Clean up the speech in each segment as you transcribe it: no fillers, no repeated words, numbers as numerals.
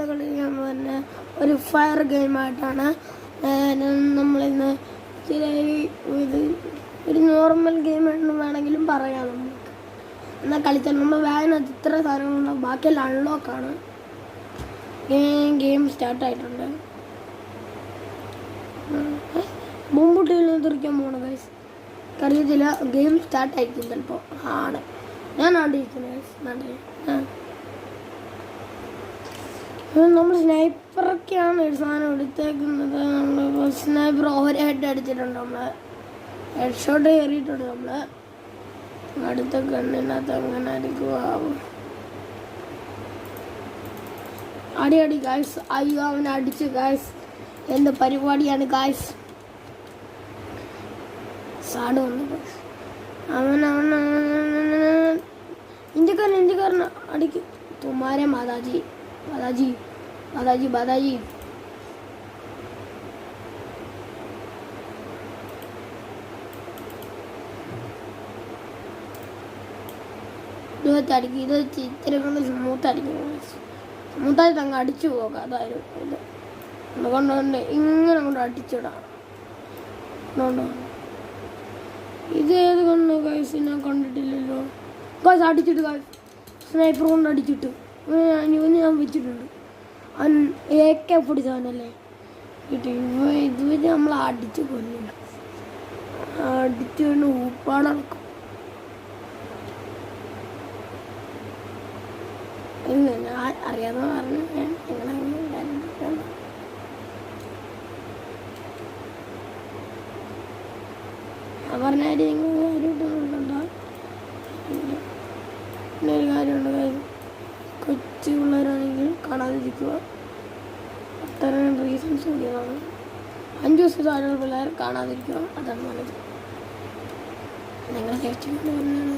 കളിക്കാൻ തന്നെ ഒരു ഫയർ ഗെയിമായിട്ടാണ് നമ്മളിന്ന് ഇത് ഒരു നോർമൽ ഗെയിമായിട്ട് വേണമെങ്കിലും പറയാം. നമുക്ക് എന്നാൽ കളിച്ചാൽ നമ്മൾ വായനകത്ത് ഇത്ര സാധനങ്ങളുണ്ടാവും, ബാക്കിയെല്ലാം അൺലോക്കാണ്. ഗെയിം സ്റ്റാർട്ടായിട്ടുണ്ട്. ബോംബുട്ടിയിൽ തെറിക്കാൻ പോകണം ഗൈസ്, അറിയത്തില്ല. ഗെയിം സ്റ്റാർട്ടായിരിക്കും ചിലപ്പോൾ. ആണ് ഞാൻ ആണ്ടിരിക്കുന്നത് ഗൈസ്. നമ്മൾ സ്നൈപ്പറൊക്കെയാണ് ഒരു സാധനം എടുത്തേക്കുന്നത്. നമ്മൾ സ്നൈപ്പർ ഓവർ ഹെഡ് അടിച്ചിട്ടുണ്ട്, നമ്മൾ ഹെഡ് ഷോട്ട് കയറിയിട്ടുണ്ട്. നമ്മൾ അടുത്ത കണ്ണിനകത്ത് അങ്ങനെ അടിക്കുക. അടി ഗായ്സ്. അയ്യോ അവനെ അടിച്ചു ഗായ്സ്. എന്ത് പരിപാടിയാണ് ഗായ്സ്. സാഡ് വന്നു ഇന്ത്യക്കാരൻ അടിക്കും. തുമാരെ മാതാജി ബാദാജി ബാദാജി ബാദാജി. അടിക്കും. ഇത് ഇത്തിരി കൊണ്ട് സ്മൂത്തടിക്കും. സ്മൂത്തായിട്ട് അങ്ങ് അടിച്ചു പോകാം. അതായത് ഇത് അതുകൊണ്ട് ഇങ്ങനെ കൊണ്ട് അടിച്ചിടാം. ഇത് ഏത് കൊണ്ട് ഗൈസ് ഞാൻ കണ്ടിട്ടില്ലല്ലോ ഗൈസ്. അടിച്ചിട്ട് ഗൈസ്, സ്നൈപ്പർ കൊണ്ട് അടിച്ചിട്ട് ഞാൻ വെച്ചിട്ടുണ്ട്. AK-47 ഇതുവരെ നമ്മൾ അടിച്ച് കൊല്ലില്ല, അടിച്ചു കൊണ്ട് ഊപ്പാടക്കും. ഞാൻ അറിയാതെ പറഞ്ഞു ഞാൻ പറഞ്ഞാൽ നിങ്ങൾ കാര്യം ഇട്ടുന്നുണ്ടോ? പിന്നെ ഒരു കാര്യമുണ്ട് കാര്യം, കൊച്ചു പിള്ളേരാണെങ്കിൽ കാണാതിരിക്കുക. അത്തരം റീസൺസ് കൂടിയതാണ്. 5 ദിവസം താഴെയുള്ള പിള്ളേർ കാണാതിരിക്കുക, അതാണ് നല്ലത്. നിങ്ങളെ സേഫ്റ്റി കൊണ്ട് പറഞ്ഞാണ്.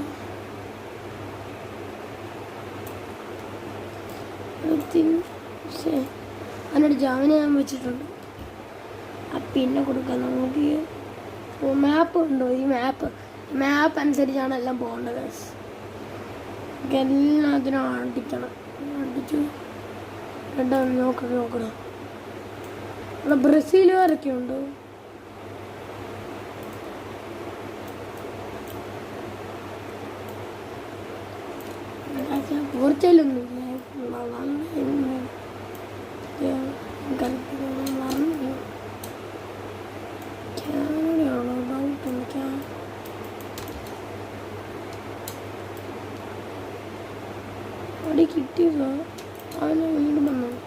അതിനോട് ജാമിനെ ഞാൻ വെച്ചിട്ടുണ്ട്. പിന്നെ കൊടുക്കാം നമുക്ക്. മാപ്പ് ഉണ്ടോ? ഈ മാപ്പ് അനുസരിച്ചാണ് എല്ലാം പോകേണ്ടത്. എല്ലാത്തിനും അടിക്കണം. അടിച്ചു നോക്കണം. ഇവിടെ ബ്രസീലുകാരൊക്കെ ഉണ്ട്. പോർച്ചുഗലൊന്നുമില്ല.